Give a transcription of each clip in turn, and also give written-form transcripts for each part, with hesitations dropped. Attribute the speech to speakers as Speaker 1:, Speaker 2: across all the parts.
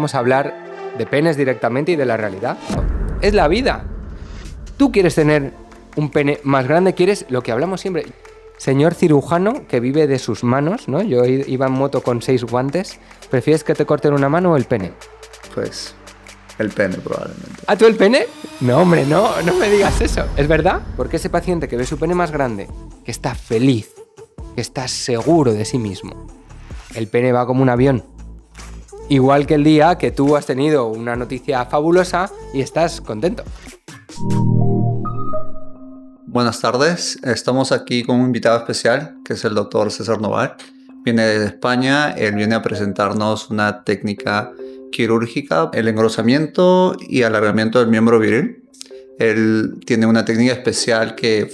Speaker 1: vamos a hablar de penes directamente y de la realidad. Es la vida. Tú quieres tener un pene más grande, quieres lo que hablamos siempre. Señor cirujano que vive de sus manos, ¿no? Yo iba en moto con 6 guantes. ¿Prefieres que te corten una mano o el pene?
Speaker 2: Pues el pene probablemente.
Speaker 1: ¿Ah, tú el pene? No, hombre, no me digas eso. ¿Es verdad? Porque ese paciente que ve su pene más grande, que está feliz, que está seguro de sí mismo, el pene va como un avión. Igual que el día que tú has tenido una noticia fabulosa y estás contento.
Speaker 2: Buenas tardes, estamos aquí con un invitado especial, que es el doctor César Noval. Viene de España, él viene a presentarnos una técnica quirúrgica, el engrosamiento y alargamiento del miembro viril. Él tiene una técnica especial que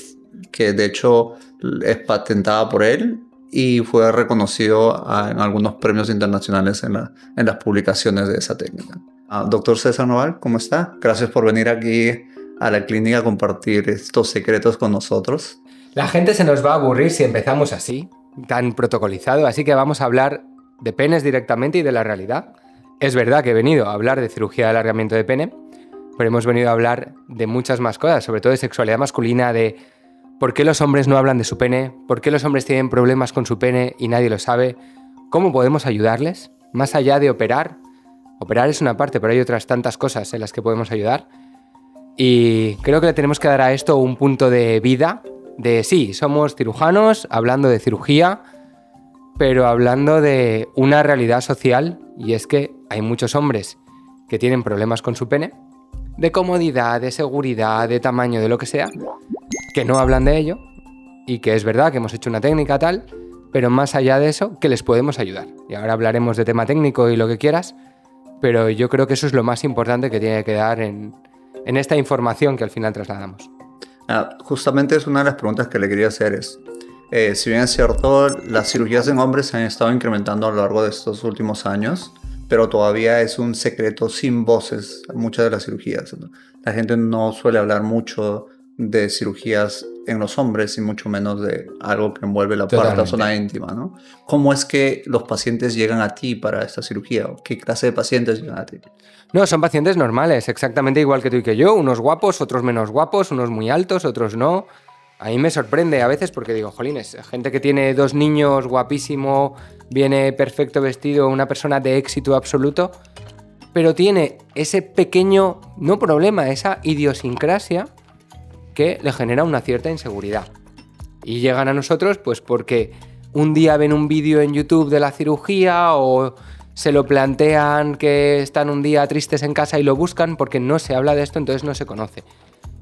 Speaker 2: de hecho es patentada por él y fue reconocido en algunos premios internacionales en las publicaciones de esa técnica. Doctor César Noval, ¿cómo está? Gracias por venir aquí a la clínica a compartir estos secretos con nosotros.
Speaker 1: La gente se nos va a aburrir si empezamos así, tan protocolizado, así que vamos a hablar de penes directamente y de la realidad. Es verdad que he venido a hablar de cirugía de alargamiento de pene, pero hemos venido a hablar de muchas más cosas, sobre todo de sexualidad masculina, de por qué los hombres no hablan de su pene, por qué los hombres tienen problemas con su pene y nadie lo sabe, cómo podemos ayudarles, más allá de operar. Operar es una parte, pero hay otras tantas cosas en las que podemos ayudar. Y creo que le tenemos que dar a esto un punto de vida, de sí, somos cirujanos hablando de cirugía, pero hablando de una realidad social, y es que hay muchos hombres que tienen problemas con su pene, de comodidad, de seguridad, de tamaño, de lo que sea, que no hablan de ello, y que es verdad que hemos hecho una técnica tal, pero más allá de eso, que les podemos ayudar. Y ahora hablaremos de tema técnico y lo que quieras, pero yo creo que eso es lo más importante que tiene que dar en esta información que al final trasladamos.
Speaker 2: Justamente es una de las preguntas que le quería hacer si bien es cierto, las cirugías en hombres se han estado incrementando a lo largo de estos últimos años, pero todavía es un secreto sin voces muchas de las cirugías, ¿no? La gente no suele hablar mucho de cirugías en los hombres y mucho menos de algo que envuelve la parte de la zona íntima, ¿no? ¿Cómo es que los pacientes llegan a ti para esta cirugía? ¿Qué clase de pacientes llegan a ti?
Speaker 1: No, son pacientes normales, exactamente igual que tú y que yo, unos guapos, otros menos guapos, unos muy altos, otros no. A mí me sorprende a veces porque digo, jolines, gente que tiene 2 niños, guapísimo, viene perfecto vestido, una persona de éxito absoluto, pero tiene ese pequeño, no problema, esa idiosincrasia que le genera una cierta inseguridad. Y llegan a nosotros pues porque un día ven un vídeo en YouTube de la cirugía o se lo plantean que están un día tristes en casa y lo buscan porque no se habla de esto, entonces no se conoce.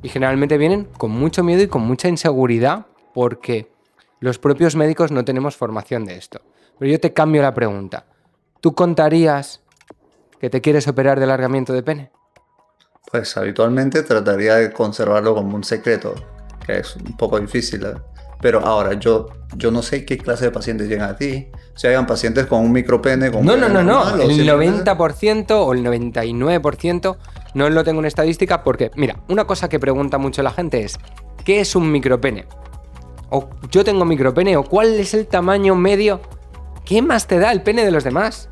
Speaker 1: Y generalmente vienen con mucho miedo y con mucha inseguridad porque los propios médicos no tenemos formación de esto. Pero yo te cambio la pregunta. ¿Tú contarías que te quieres operar de alargamiento de pene?
Speaker 2: Pues habitualmente trataría de conservarlo como un secreto, que es un poco difícil, ¿eh? Pero ahora, yo no sé qué clase de pacientes llegan a ti. Si hayan pacientes con un micropene...
Speaker 1: No. El 90% o el 99% no lo tengo en estadística porque, mira, una cosa que pregunta mucho la gente es ¿qué es un micropene? O yo tengo micropene, o ¿cuál es el tamaño medio? ¿Qué más te da el pene de los demás?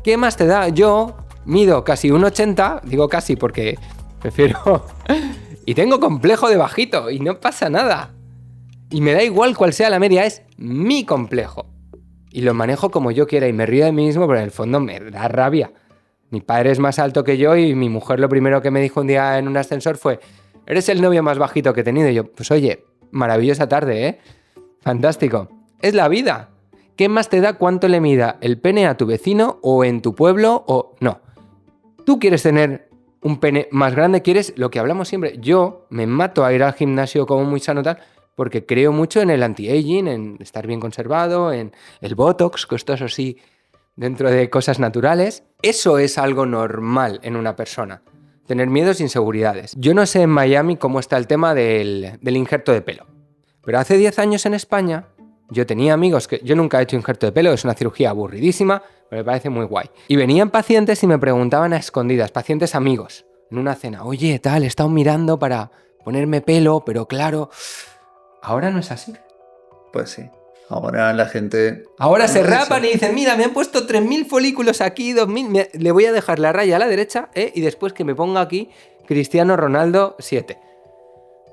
Speaker 1: ¿Qué más te da? Yo mido casi 1,80, digo casi porque prefiero... y tengo complejo de bajito y no pasa nada. Y me da igual cuál sea la media, es mi complejo. Y lo manejo como yo quiera y me río de mí mismo, pero en el fondo me da rabia. Mi padre es más alto que yo y mi mujer lo primero que me dijo un día en un ascensor fue «Eres el novio más bajito que he tenido». Y yo, pues oye, maravillosa tarde, ¿eh? Fantástico. Es la vida. ¿Qué más te da cuánto le mida el pene a tu vecino o en tu pueblo o no? Tú quieres tener un pene más grande, quieres lo que hablamos siempre. Yo me mato a ir al gimnasio como muy sano tal, porque creo mucho en el anti-aging, en estar bien conservado, en el botox, costoso así, dentro de cosas naturales. Eso es algo normal en una persona, tener miedos e inseguridades. Yo no sé en Miami cómo está el tema del injerto de pelo, pero hace 10 años en España yo tenía amigos que... Yo nunca he hecho injerto de pelo, es una cirugía aburridísima, pero me parece muy guay. Y venían pacientes y me preguntaban a escondidas, pacientes amigos, en una cena, oye, tal, he estado mirando para ponerme pelo, pero claro... Ahora no es así.
Speaker 2: Pues sí. Ahora la gente...
Speaker 1: Ahora se rapan y dicen, mira, me han puesto 3.000 folículos aquí, 2.000, le voy a dejar la raya a la derecha y después que me ponga aquí Cristiano Ronaldo 7.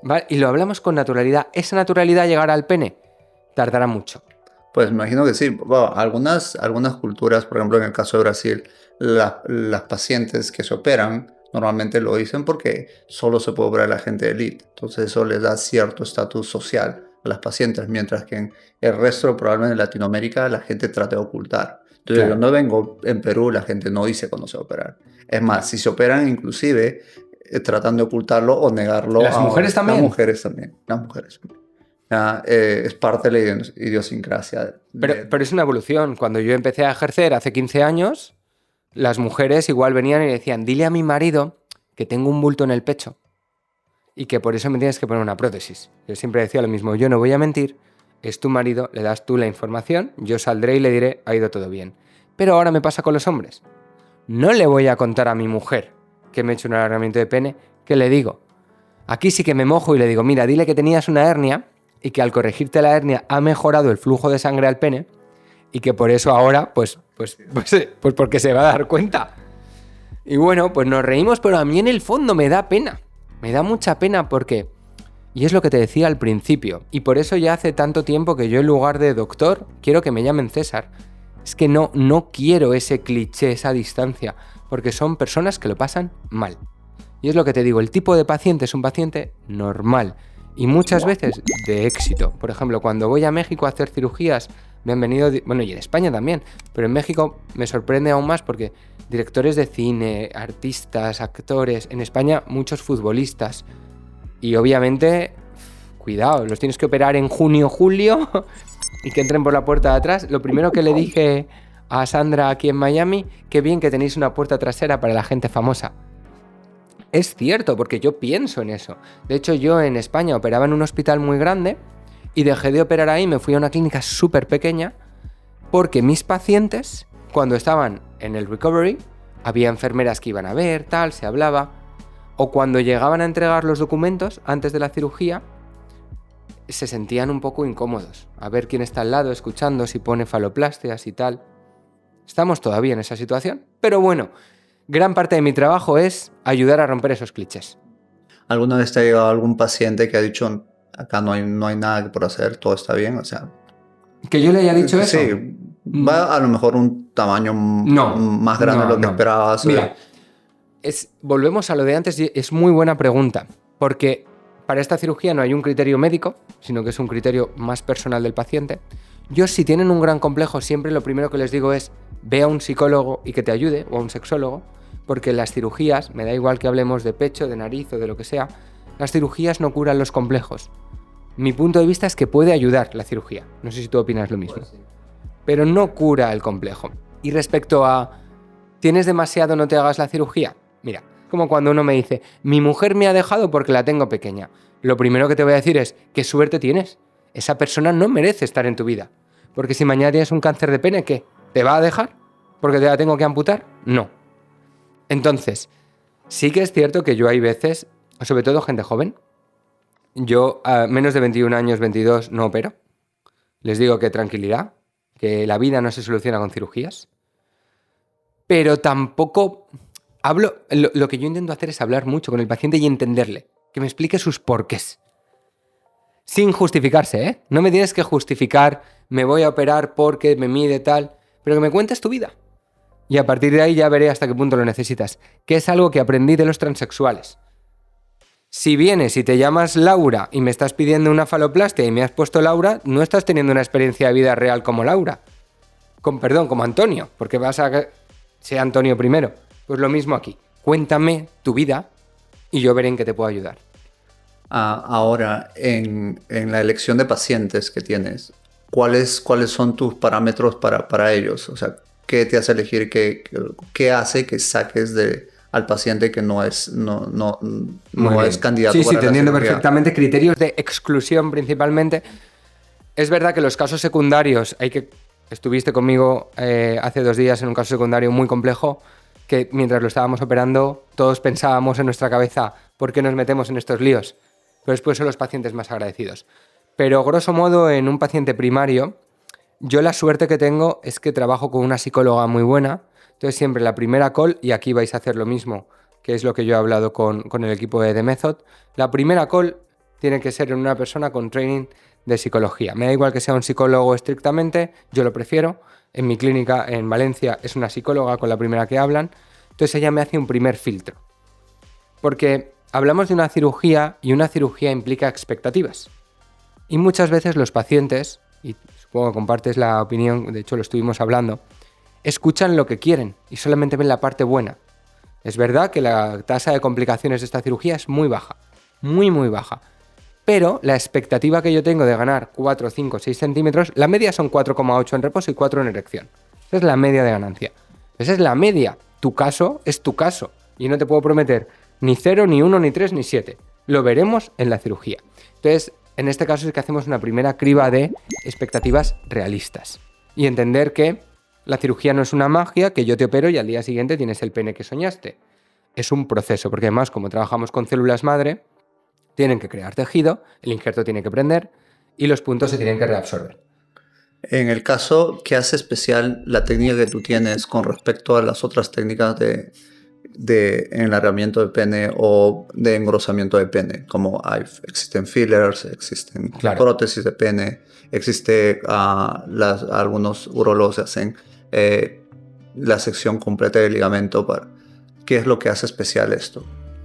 Speaker 1: ¿Vale? Y lo hablamos con naturalidad. ¿Esa naturalidad llegará al pene? Tardará mucho.
Speaker 2: Pues me imagino que sí. Bueno, algunas culturas, por ejemplo en el caso de Brasil, las pacientes que se operan normalmente lo dicen porque solo se puede operar a la gente de élite. Entonces eso les da cierto estatus social a las pacientes, mientras que en el resto, probablemente en Latinoamérica, la gente trata de ocultar. Entonces,
Speaker 1: Claro.
Speaker 2: cuando vengo en Perú, la gente no dice cuando se va a operar. Es más, si se operan, inclusive, tratan de ocultarlo o negarlo.
Speaker 1: ¿Las mujeres también?
Speaker 2: Las mujeres también. Las mujeres. Es parte de la idiosincrasia.
Speaker 1: Pero es una evolución. Cuando yo empecé a ejercer hace 15 años, las mujeres igual venían y decían, dile a mi marido que tengo un bulto en el pecho y que por eso me tienes que poner una prótesis. Yo siempre decía lo mismo, yo no voy a mentir, es tu marido, le das tú la información, yo saldré y le diré, ha ido todo bien. Pero ahora me pasa con los hombres. No le voy a contar a mi mujer que me he hecho un alargamiento de pene, ¿qué le digo? Aquí sí que me mojo y le digo, mira, dile que tenías una hernia y que al corregirte la hernia ha mejorado el flujo de sangre al pene y que por eso ahora, pues porque se va a dar cuenta. Y bueno, pues nos reímos, pero a mí en el fondo me da pena. Me da mucha pena porque... Y es lo que te decía al principio. Y por eso ya hace tanto tiempo que yo en lugar de doctor quiero que me llamen César. Es que no quiero ese cliché, esa distancia, porque son personas que lo pasan mal. Y es lo que te digo, el tipo de paciente es un paciente normal y muchas veces de éxito. Por ejemplo, cuando voy a México a hacer cirugías, me han venido, bueno, y en España también, pero en México me sorprende aún más porque directores de cine, artistas, actores, en España muchos futbolistas y obviamente, cuidado, los tienes que operar en junio, julio y que entren por la puerta de atrás. Lo primero que le dije a Sandra aquí en Miami, qué bien que tenéis una puerta trasera para la gente famosa. Es cierto, porque yo pienso en eso. De hecho, yo en España operaba en un hospital muy grande y dejé de operar ahí, me fui a una clínica súper pequeña porque mis pacientes, cuando estaban en el recovery, había enfermeras que iban a ver, tal, se hablaba, o cuando llegaban a entregar los documentos antes de la cirugía, se sentían un poco incómodos, a ver quién está al lado, escuchando si pone faloplastias y tal. Estamos todavía en esa situación, pero bueno, gran parte de mi trabajo es ayudar a romper esos clichés.
Speaker 2: ¿Alguna vez te ha llegado algún paciente que ha dicho, acá no hay nada por hacer, todo está bien? O sea,
Speaker 1: ¿que yo le haya dicho eso?
Speaker 2: Sí, va a lo mejor un tamaño más grande de lo que esperabas.
Speaker 1: Mira, volvemos a lo de antes y es muy buena pregunta, porque para esta cirugía no hay un criterio médico, sino que es un criterio más personal del paciente. Yo, si tienen un gran complejo, siempre lo primero que les digo es ve a un psicólogo y que te ayude, o a un sexólogo, porque las cirugías, me da igual que hablemos de pecho, de nariz o de lo que sea, las cirugías no curan los complejos. Mi punto de vista es que puede ayudar la cirugía. No sé si tú opinas lo mismo. Pues sí. Pero no cura el complejo. Y respecto a ¿tienes demasiado, no te hagas la cirugía? Mira, como cuando uno me dice mi mujer me ha dejado porque la tengo pequeña. Lo primero que te voy a decir es ¿qué suerte tienes? Esa persona no merece estar en tu vida. Porque si mañana tienes un cáncer de pene, ¿qué? ¿Te va a dejar? ¿Porque te la tengo que amputar? No. Entonces, sí que es cierto que yo hay veces, sobre todo gente joven, yo a menos de 21 años, 22, no opero. Les digo que tranquilidad, que la vida no se soluciona con cirugías. Pero tampoco hablo... Lo que yo intento hacer es hablar mucho con el paciente y entenderle, que me explique sus porqués. Sin justificarse, ¿eh? No me tienes que justificar, me voy a operar porque me mide tal, pero que me cuentes tu vida. Y a partir de ahí ya veré hasta qué punto lo necesitas, que es algo que aprendí de los transexuales. Si vienes y te llamas Laura y me estás pidiendo una faloplastia y me has puesto Laura, no estás teniendo una experiencia de vida real como Laura. Como Antonio, porque vas a ser Antonio primero. Pues lo mismo aquí. Cuéntame tu vida y yo veré en qué te puedo ayudar.
Speaker 2: Ahora, en la elección de pacientes que tienes, ¿cuáles son tus parámetros para ellos? O sea, ¿qué te hace elegir? ¿Qué hace que saques al paciente que no es candidato?
Speaker 1: Sí, te entiendo perfectamente. Criterios de exclusión principalmente. Es verdad que los casos secundarios, estuviste conmigo hace 2 días en un caso secundario muy complejo, que mientras lo estábamos operando todos pensábamos en nuestra cabeza, ¿por qué nos metemos en estos líos? Pero después son los pacientes más agradecidos. Pero grosso modo, en un paciente primario, yo la suerte que tengo es que trabajo con una psicóloga muy buena, entonces siempre la primera call, y aquí vais a hacer lo mismo, que es lo que yo he hablado con el equipo de The Method, la primera call tiene que ser en una persona con training de psicología. Me da igual que sea un psicólogo estrictamente, yo lo prefiero. En mi clínica en Valencia es una psicóloga con la primera que hablan, entonces ella me hace un primer filtro. Porque hablamos de una cirugía y una cirugía implica expectativas. Y muchas veces los pacientes, y supongo que compartes la opinión, de hecho lo estuvimos hablando, escuchan lo que quieren y solamente ven la parte buena. Es verdad que la tasa de complicaciones de esta cirugía es muy baja, muy muy baja. Pero la expectativa que yo tengo de ganar 4, 5, 6 centímetros, la media son 4,8 en reposo y 4 en erección. Esa es la media de ganancia. Esa es la media. Tu caso es tu caso. Y no te puedo prometer ni 0, ni 1, ni 3, ni 7. Lo veremos en la cirugía. Entonces, en este caso es que hacemos una primera criba de expectativas realistas. Y entender que la cirugía no es una magia, que yo te opero y al día siguiente tienes el pene que soñaste. Es un proceso, porque además, como trabajamos con células madre, tienen que crear tejido, el injerto tiene que prender y los puntos se tienen que reabsorber.
Speaker 2: En el caso, ¿qué hace especial la técnica que tú tienes con respecto a las otras técnicas de enlargamiento de pene o de engrosamiento de pene? Como existen fillers, existen prótesis de pene, algunos urólogos hacen la sección completa del ligamento. ¿Qué es lo que hace especial esto?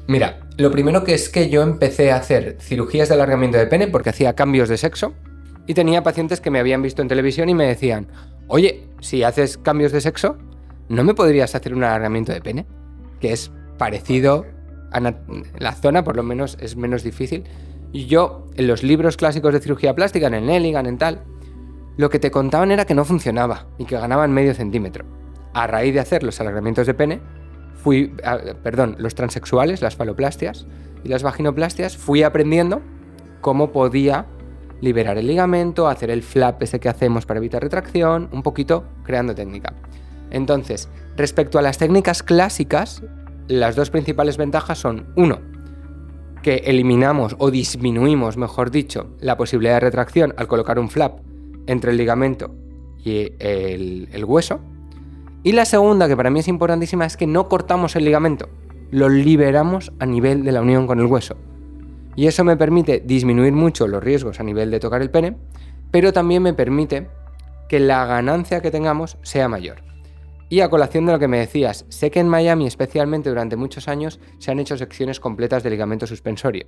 Speaker 1: Mira, lo primero que es que yo empecé a hacer cirugías de alargamiento de pene porque hacía cambios de sexo y tenía pacientes que me habían visto en televisión y me decían, oye, si haces cambios de sexo, ¿no me podrías hacer un alargamiento de pene? Que es parecido a la zona, por lo menos es menos difícil. Y yo, en los libros clásicos de cirugía plástica, en el Nelligan, en tal, lo que te contaban era que no funcionaba y que ganaban medio centímetro. A raíz de hacer los alargamientos de pene, los transexuales, las faloplastias y las vaginoplastias, fui aprendiendo cómo podía liberar el ligamento, hacer el flap ese que hacemos para evitar retracción, un poquito creando técnica. Entonces, respecto a las técnicas clásicas, las dos principales ventajas son, uno, que eliminamos o disminuimos, mejor dicho, la posibilidad de retracción al colocar un flap entre el ligamento y el hueso. Y la segunda, que para mí es importantísima, es que no cortamos el ligamento, lo liberamos a nivel de la unión con el hueso. Y eso me permite disminuir mucho los riesgos a nivel de tocar el pene, pero también me permite que la ganancia que tengamos sea mayor. Y a colación de lo que me decías, sé que en Miami, especialmente durante muchos años, se han hecho secciones completas de ligamento suspensorio.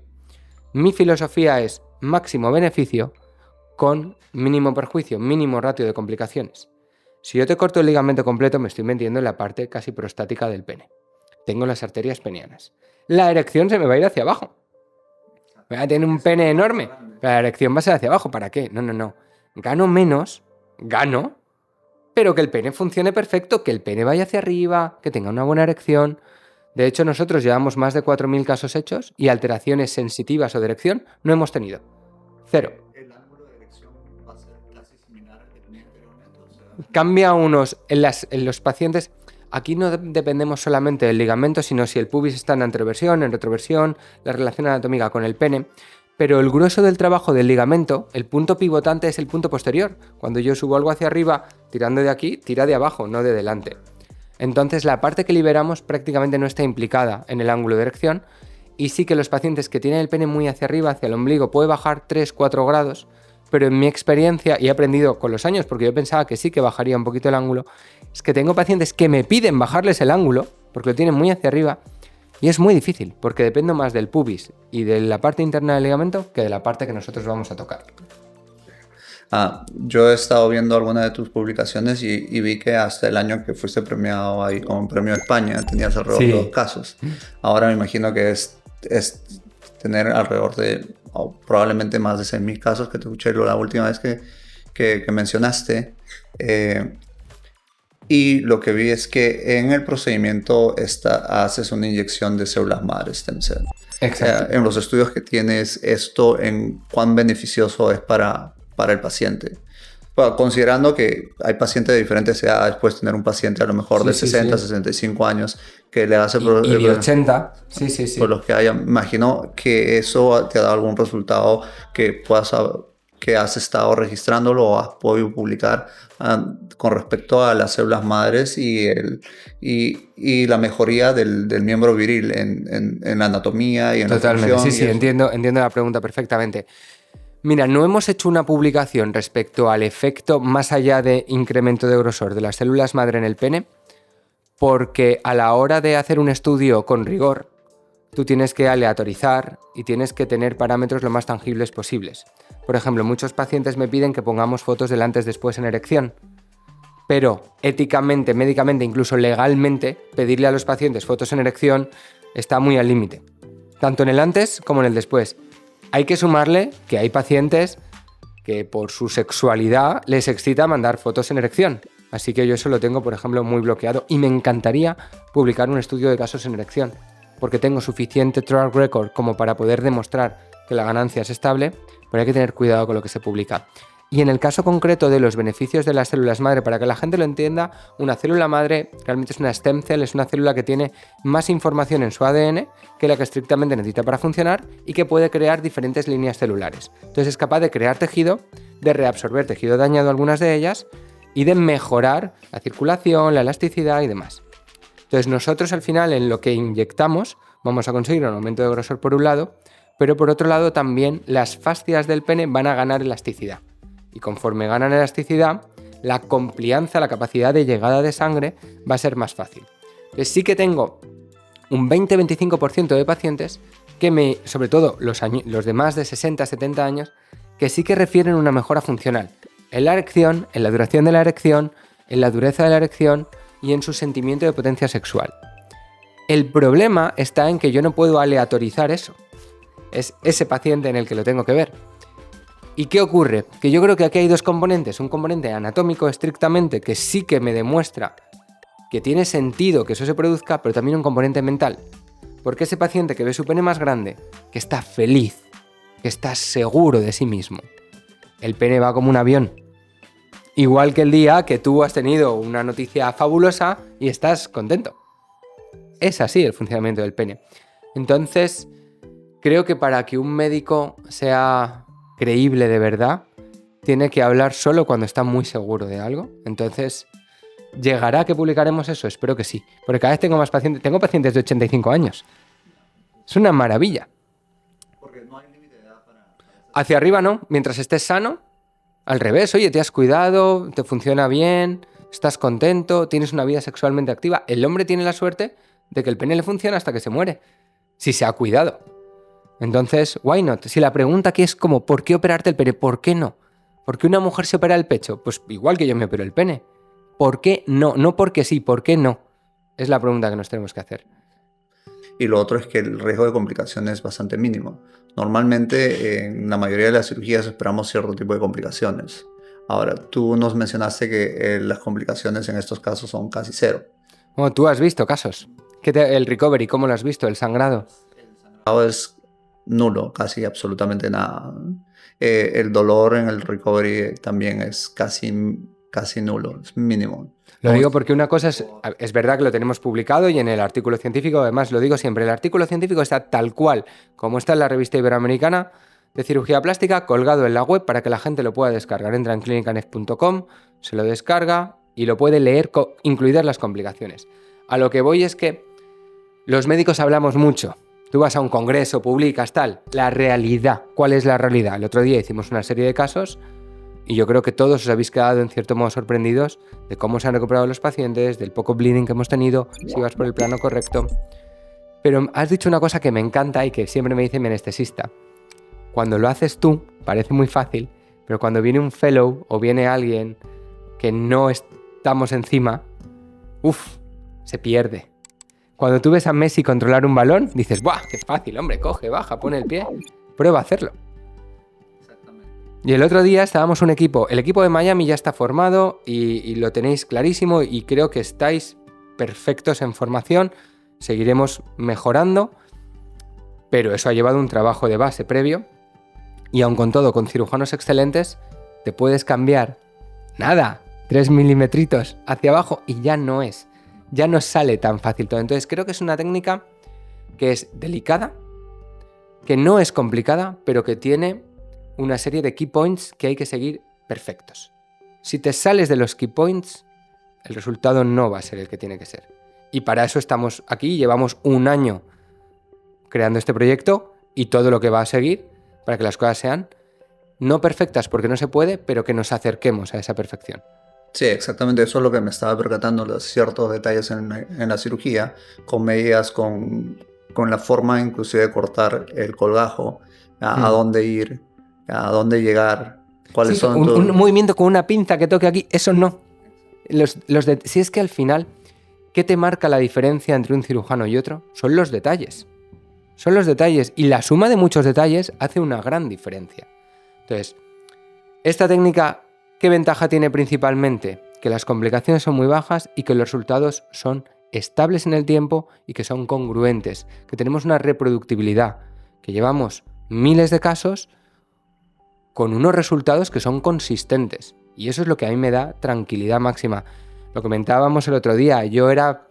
Speaker 1: Mi filosofía es máximo beneficio con mínimo perjuicio, mínimo ratio de complicaciones. Si yo te corto el ligamento completo, me estoy metiendo en la parte casi prostática del pene. Tengo las arterias penianas. La erección se me va a ir hacia abajo. Voy a tener un pene enorme, pero la erección va a ser hacia abajo. ¿Para qué? No. Gano menos, pero que el pene funcione perfecto, que el pene vaya hacia arriba, que tenga una buena erección. De hecho, nosotros llevamos más de 4.000 casos hechos y alteraciones sensitivas o de erección no hemos tenido. 0.
Speaker 2: ¿El ángulo de erección va a ser casi similar al que tenía anteriormente?
Speaker 1: Cambia en los pacientes. Aquí no dependemos solamente del ligamento, sino si el pubis está en anteroversión, en retroversión, la relación anatómica con el pene. Pero el grueso del trabajo del ligamento, el punto pivotante es el punto posterior. Cuando yo subo algo hacia arriba, tirando de aquí, tira de abajo, no de delante. Entonces la parte que liberamos prácticamente no está implicada en el ángulo de erección, y sí que los pacientes que tienen el pene muy hacia arriba, hacia el ombligo, puede bajar 3-4 grados, pero en mi experiencia, y he aprendido con los años, porque yo pensaba que sí que bajaría un poquito el ángulo, es que tengo pacientes que me piden bajarles el ángulo, porque lo tienen muy hacia arriba, y es muy difícil, porque dependo más del pubis y de la parte interna del ligamento que de la parte que nosotros vamos a tocar.
Speaker 2: Yo he estado viendo algunas de tus publicaciones y vi que hasta el año que fuiste premiado ahí con un premio de España tenías alrededor de 2 casos. Ahora me imagino que es tener alrededor de probablemente más de 6.000 casos, que te escuché la última vez que mencionaste. Y lo que vi es que en el procedimiento haces una inyección de células madre stem cell.
Speaker 1: Exacto.
Speaker 2: En los estudios que tienes, esto, ¿en cuán beneficioso es para el paciente? Bueno, considerando que hay pacientes de diferentes edades, puedes tener un paciente a lo mejor de 65 años que le hace...
Speaker 1: Y de 80, sí.
Speaker 2: Por los que haya, imagino que eso te ha dado algún resultado que puedas que has estado registrándolo o has podido publicar con respecto a las células madres y la mejoría del miembro viril en la anatomía y en
Speaker 1: Totalmente,
Speaker 2: la función.
Speaker 1: sí, entiendo la pregunta perfectamente. Mira, no hemos hecho una publicación respecto al efecto más allá de incremento de grosor de las células madre en el pene, porque a la hora de hacer un estudio con rigor, tú tienes que aleatorizar y tienes que tener parámetros lo más tangibles posibles. Por ejemplo, muchos pacientes me piden que pongamos fotos del antes-después en erección, pero éticamente, médicamente, incluso legalmente, pedirle a los pacientes fotos en erección está muy al límite, tanto en el antes como en el después. Hay que sumarle que hay pacientes que por su sexualidad les excita mandar fotos en erección. Así que yo eso lo tengo, por ejemplo, muy bloqueado y me encantaría publicar un estudio de casos en erección, porque tengo suficiente track record como para poder demostrar que la ganancia es estable, pero hay que tener cuidado con lo que se publica. Y en el caso concreto de los beneficios de las células madre, para que la gente lo entienda, una célula madre realmente es una stem cell, es una célula que tiene más información en su ADN que la que estrictamente necesita para funcionar y que puede crear diferentes líneas celulares. Entonces es capaz de crear tejido, de reabsorber tejido dañado, algunas de ellas, y de mejorar la circulación, la elasticidad y demás. Entonces nosotros al final en lo que inyectamos vamos a conseguir un aumento de grosor por un lado, pero por otro lado también las fascias del pene van a ganar elasticidad. Y conforme ganan elasticidad, la complianza, la capacidad de llegada de sangre va a ser más fácil. Entonces sí que tengo un 20-25% de pacientes que sobre todo los de más de 60-70 años, que sí que refieren una mejora funcional en la erección, en la duración de la erección, en la dureza de la erección y en su sentimiento de potencia sexual. El problema está en que yo no puedo aleatorizar eso. Es ese paciente en el que lo tengo que ver. ¿Y qué ocurre? Que yo creo que aquí hay dos componentes. Un componente anatómico estrictamente que sí que me demuestra que tiene sentido que eso se produzca, pero también un componente mental. Porque ese paciente que ve su pene más grande, que está feliz, que está seguro de sí mismo, el pene va como un avión. Igual que el día que tú has tenido una noticia fabulosa y estás contento. Es así el funcionamiento del pene. Entonces, creo que para que un médico sea creíble de verdad, tiene que hablar solo cuando está muy seguro de algo. Entonces, ¿llegará a que publicaremos eso? Espero que sí. Porque cada vez tengo más pacientes. Tengo pacientes de 85 años. Es una maravilla.
Speaker 2: Porque no hay límite de edad para...
Speaker 1: Hacia arriba no. Mientras estés sano, al revés. Oye, te has cuidado, te funciona bien, estás contento, tienes una vida sexualmente activa. El hombre tiene la suerte de que el pene le funciona hasta que se muere, si se ha cuidado. Entonces, why not? Si la pregunta aquí es como, ¿por qué operarte el pene? ¿Por qué no? ¿Por qué una mujer se opera el pecho? Pues igual que yo me opero el pene. ¿Por qué no? No porque sí, ¿por qué no? Es la pregunta que nos tenemos que hacer.
Speaker 2: Y lo otro es que el riesgo de complicaciones es bastante mínimo. Normalmente en la mayoría de las cirugías esperamos cierto tipo de complicaciones. Ahora, tú nos mencionaste que las complicaciones en estos casos son casi cero.
Speaker 1: Bueno, tú has visto casos. El recovery, ¿cómo lo has visto? El sangrado.
Speaker 2: El sangrado es nulo, casi absolutamente nada. El dolor en el recovery también es casi nulo, es mínimo.
Speaker 1: Lo digo porque una cosa es verdad que lo tenemos publicado y en el artículo científico, además lo digo siempre, el artículo científico está tal cual como está en la revista iberoamericana de cirugía plástica, colgado en la web para que la gente lo pueda descargar. Entra en clinicanef.com, se lo descarga y lo puede leer, incluidas las complicaciones. A lo que voy es que los médicos hablamos mucho. Tú vas a un congreso, publicas, tal. La realidad. ¿Cuál es la realidad? El otro día hicimos una serie de casos y yo creo que todos os habéis quedado en cierto modo sorprendidos de cómo se han recuperado los pacientes, del poco bleeding que hemos tenido, si vas por el plano correcto. Pero has dicho una cosa que me encanta y que siempre me dice mi anestesista. Cuando lo haces tú, parece muy fácil, pero cuando viene un fellow o viene alguien que no estamos encima, se pierde. Cuando tú ves a Messi controlar un balón, dices, ¡buah, qué fácil, hombre! Coge, baja, pone el pie, prueba a hacerlo. Y el otro día estábamos un equipo, el equipo de Miami ya está formado y lo tenéis clarísimo y creo que estáis perfectos en formación, seguiremos mejorando, pero eso ha llevado un trabajo de base previo y aun con todo, con cirujanos excelentes, te puedes cambiar, 3 milímetros hacia abajo y ya no sale tan fácil todo. Entonces creo que es una técnica que es delicada, que no es complicada, pero que tiene una serie de key points que hay que seguir perfectos. Si te sales de los key points, el resultado no va a ser el que tiene que ser. Y para eso estamos aquí, llevamos un año creando este proyecto y todo lo que va a seguir para que las cosas sean no perfectas porque no se puede, pero que nos acerquemos a esa perfección.
Speaker 2: Sí, exactamente eso es lo que me estaba percatando, los ciertos detalles en la cirugía, con medidas, con la forma inclusive de cortar el colgajo, a dónde ir, a dónde llegar, cuáles
Speaker 1: Sí,
Speaker 2: son
Speaker 1: un movimiento con una pinza que toque aquí, eso no. Si es que al final, ¿qué te marca la diferencia entre un cirujano y otro? Son los detalles. Son los detalles. Y la suma de muchos detalles hace una gran diferencia. Entonces, esta técnica, ¿qué ventaja tiene principalmente? Que las complicaciones son muy bajas y que los resultados son estables en el tiempo y que son congruentes. Que tenemos una reproductibilidad, que llevamos miles de casos con unos resultados que son consistentes. Y eso es lo que a mí me da tranquilidad máxima. Lo comentábamos el otro día, yo era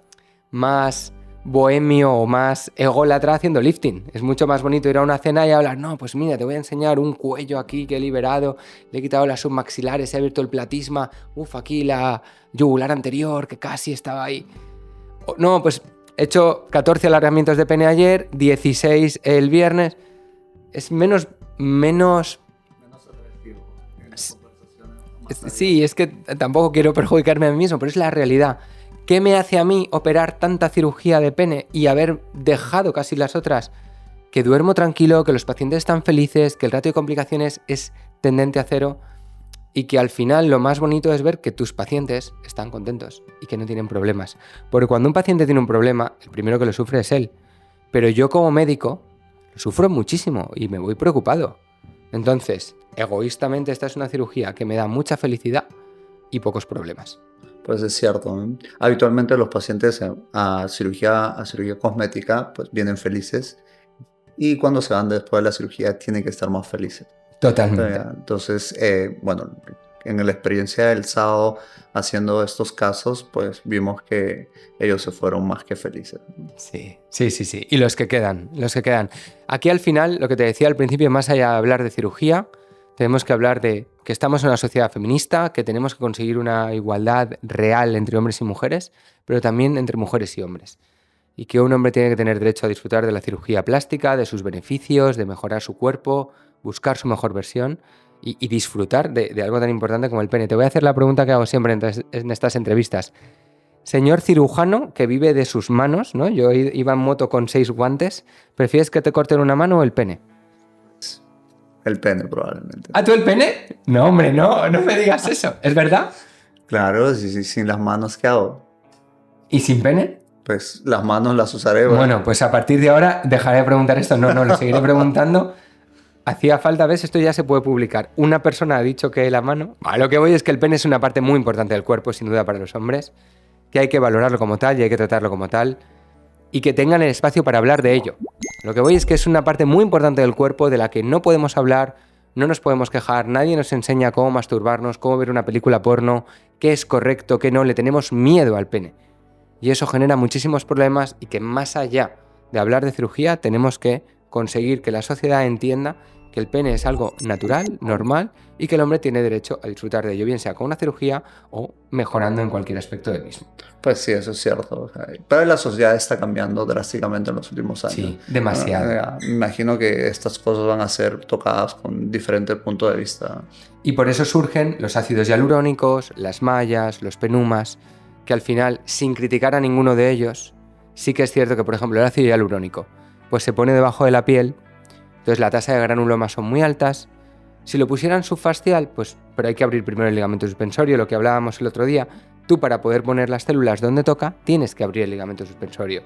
Speaker 1: más bohemio o más ególatra haciendo lifting. Es mucho más bonito ir a una cena y hablar, no, pues mira, te voy a enseñar un cuello aquí que he liberado, le he quitado las submaxilares, he abierto el platisma, aquí la yugular anterior que casi estaba ahí. No, pues he hecho 14 alargamientos de pene ayer, 16 el viernes. Es menos sí, es que tampoco quiero perjudicarme a mí mismo, pero es la realidad. ¿Qué me hace a mí operar tanta cirugía de pene y haber dejado casi las otras? Que duermo tranquilo, que los pacientes están felices, que el ratio de complicaciones es tendente a cero y que al final lo más bonito es ver que tus pacientes están contentos y que no tienen problemas. Porque cuando un paciente tiene un problema, el primero que lo sufre es él. Pero yo como médico lo sufro muchísimo y me voy preocupado. Entonces, egoístamente esta es una cirugía que me da mucha felicidad y pocos problemas.
Speaker 2: Pues es cierto, ¿no? Habitualmente los pacientes a cirugía cosmética pues vienen felices y cuando se van después de la cirugía tienen que estar más felices.
Speaker 1: Totalmente.
Speaker 2: Entonces, bueno, en la experiencia del sábado haciendo estos casos, pues vimos que ellos se fueron más que felices.
Speaker 1: Sí. Y los que quedan. Aquí al final, lo que te decía al principio, más allá de hablar de cirugía, tenemos que hablar de que estamos en una sociedad feminista, que tenemos que conseguir una igualdad real entre hombres y mujeres, pero también entre mujeres y hombres. Y que un hombre tiene que tener derecho a disfrutar de la cirugía plástica, de sus beneficios, de mejorar su cuerpo, buscar su mejor versión y disfrutar de algo tan importante como el pene. Te voy a hacer la pregunta que hago siempre en estas entrevistas. Señor cirujano que vive de sus manos, ¿no? Yo iba en moto con 6 guantes. ¿Prefieres que te corten una mano o el pene?
Speaker 2: El pene, probablemente.
Speaker 1: ¿Ah, tú el pene? No, hombre, no me digas eso. ¿Es verdad?
Speaker 2: Claro, sin las manos, ¿qué hago?
Speaker 1: ¿Y sin pene?
Speaker 2: Pues las manos las usaré.
Speaker 1: Bueno, pues a partir de ahora dejaré de preguntar esto. No, lo seguiré preguntando. Hacía falta, ¿ves? Esto ya se puede publicar. Una persona ha dicho que la mano... A lo que voy es que el pene es una parte muy importante del cuerpo, sin duda, para los hombres, que hay que valorarlo como tal y hay que tratarlo como tal, y que tengan el espacio para hablar de ello. Lo que voy es que es una parte muy importante del cuerpo de la que no podemos hablar, no nos podemos quejar, nadie nos enseña cómo masturbarnos, cómo ver una película porno, qué es correcto, qué no, le tenemos miedo al pene. Y eso genera muchísimos problemas y que más allá de hablar de cirugía tenemos que conseguir que la sociedad entienda que el pene es algo natural, normal, y que el hombre tiene derecho a disfrutar de ello, bien sea con una cirugía o mejorando en cualquier aspecto del mismo.
Speaker 2: Pues sí, eso es cierto. Pero la sociedad está cambiando drásticamente en los últimos años.
Speaker 1: Sí, demasiado.
Speaker 2: Me imagino que estas cosas van a ser tocadas con diferentes puntos de vista.
Speaker 1: Y por eso surgen los ácidos hialurónicos, las mallas, los penumas, que al final, sin criticar a ninguno de ellos, sí que es cierto que, por ejemplo, el ácido hialurónico pues se pone debajo de la piel. Entonces la tasa de granulomas son muy altas. Si lo pusieran subfascial, pues, pero hay que abrir primero el ligamento suspensorio, lo que hablábamos el otro día. Tú para poder poner las células donde toca, tienes que abrir el ligamento suspensorio.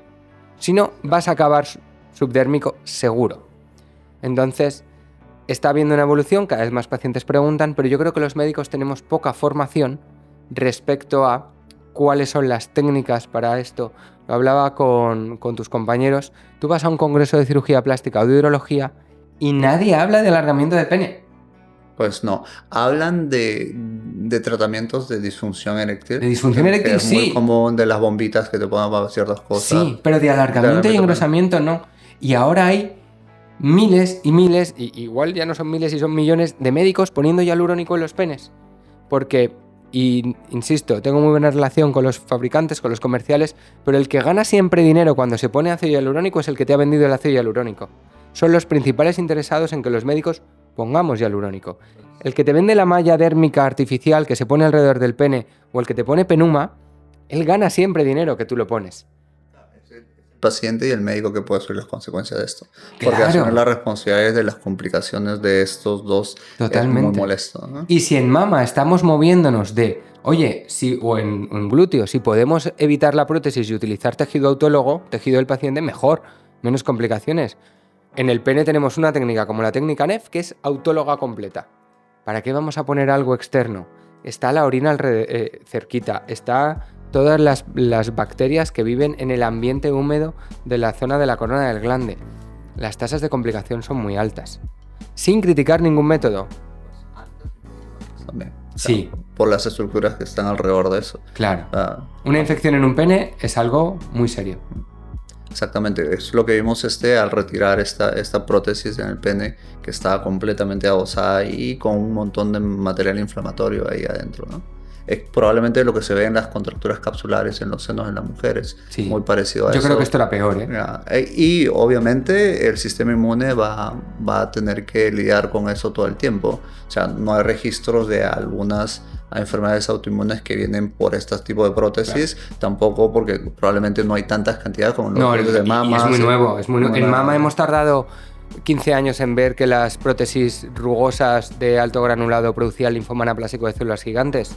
Speaker 1: Si no, vas a acabar subdérmico seguro. Entonces, está habiendo una evolución, cada vez más pacientes preguntan, pero yo creo que los médicos tenemos poca formación respecto a cuáles son las técnicas para esto. Lo hablaba con tus compañeros. Tú vas a un congreso de cirugía plástica o de urología y nadie habla de alargamiento de pene.
Speaker 2: Pues no. Hablan de tratamientos de disfunción eréctil.
Speaker 1: De disfunción eréctil,
Speaker 2: sí. Es muy común, de las bombitas que te ponen para ciertas cosas.
Speaker 1: Sí, pero de alargamiento y engrosamiento no. Y ahora hay miles y miles, y igual ya no son miles y son millones de médicos poniendo hialurónico en los penes. Porque, y insisto, tengo muy buena relación con los fabricantes, con los comerciales, pero el que gana siempre dinero cuando se pone ácido hialurónico es el que te ha vendido el ácido hialurónico. Son los principales interesados en que los médicos pongamos hialurónico. El que te vende la malla dérmica artificial que se pone alrededor del pene o el que te pone penuma, él gana siempre dinero que tú lo pones.
Speaker 2: Paciente y el médico que puede sufrir las consecuencias de esto. Porque
Speaker 1: Claro.
Speaker 2: asumir las responsabilidades de las complicaciones de estos dos
Speaker 1: Totalmente.
Speaker 2: es muy molesto, ¿no?
Speaker 1: Y si en mama estamos moviéndonos de, oye, o en glúteo, si podemos evitar la prótesis y utilizar tejido autólogo, tejido del paciente, mejor, menos complicaciones. En el pene tenemos una técnica como la técnica NEF, que es autóloga completa. ¿Para qué vamos a poner algo externo? Está la orina cerquita, está todas las bacterias que viven en el ambiente húmedo de la zona de la corona del glande. Las tasas de complicación son muy altas. Sin criticar ningún método.
Speaker 2: También.
Speaker 1: Sí.
Speaker 2: Por las estructuras que están alrededor de eso.
Speaker 1: Claro. Una infección en un pene es algo muy serio.
Speaker 2: Exactamente, es lo que vimos al retirar esta prótesis en el pene que estaba completamente adosada y con un montón de material inflamatorio ahí adentro, ¿no? Es probablemente lo que se ve en las contracturas capsulares en los senos de las mujeres,
Speaker 1: Sí.
Speaker 2: Muy parecido a eso.
Speaker 1: Yo creo que esto era peor, ¿eh?
Speaker 2: Y obviamente el sistema inmune va a tener que lidiar con eso todo el tiempo. O sea, no hay registros de algunas enfermedades autoinmunes que vienen por este tipo de prótesis, claro. Tampoco porque probablemente no hay tantas cantidades como los de mama.
Speaker 1: Y es muy nuevo. En mama hemos tardado 15 años en ver que las prótesis rugosas de alto granulado producían linfoma anaplásico de células gigantes.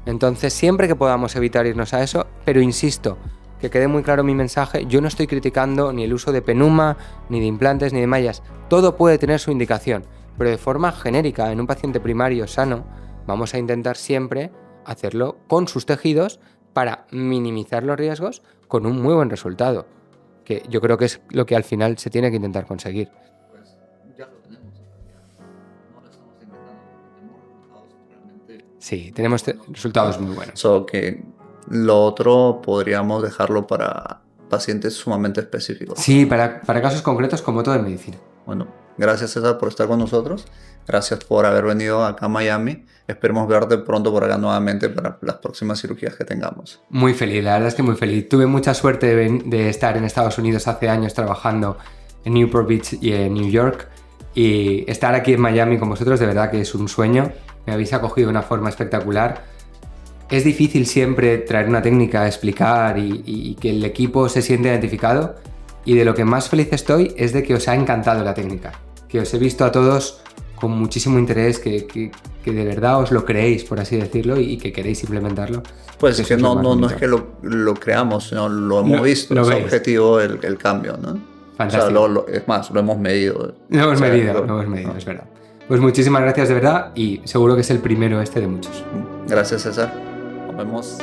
Speaker 1: Entonces, siempre que podamos evitar irnos a eso, pero insisto, que quede muy claro mi mensaje, yo no estoy criticando ni el uso de penuma, ni de implantes, ni de mallas. Todo puede tener su indicación, pero de forma genérica, en un paciente primario sano, vamos a intentar siempre hacerlo con sus tejidos para minimizar los riesgos con un muy buen resultado, que yo creo que es lo que al final se tiene que intentar conseguir.
Speaker 2: Pues ya lo tenemos. No lo estamos intentando, tenemos resultados realmente.
Speaker 1: Sí, tenemos resultados muy buenos.
Speaker 2: Que lo otro podríamos dejarlo para pacientes sumamente específicos.
Speaker 1: Sí, para casos concretos como todo en medicina.
Speaker 2: Bueno, gracias César por estar con nosotros. Gracias por haber venido acá a Miami. Esperemos verte pronto por acá nuevamente para las próximas cirugías que tengamos.
Speaker 1: Muy feliz, la verdad es que muy feliz. Tuve mucha suerte de estar en Estados Unidos hace años trabajando en Newport Beach y en New York. Y estar aquí en Miami con vosotros de verdad que es un sueño. Me habéis acogido de una forma espectacular. Es difícil siempre traer una técnica, explicar y que el equipo se siente identificado. Y de lo que más feliz estoy es de que os ha encantado la técnica. Que os he visto a todos con muchísimo interés, que de verdad os lo creéis, por así decirlo, y que queréis implementarlo.
Speaker 2: Pues es que no es que lo creamos, sino lo hemos visto. Es objetivo el cambio, ¿no?
Speaker 1: Fantástico.
Speaker 2: O sea, es más, lo hemos medido.
Speaker 1: Lo hemos medido, es verdad. Pues muchísimas gracias de verdad y seguro que es el primero de muchos.
Speaker 2: Gracias, César. Nos vemos.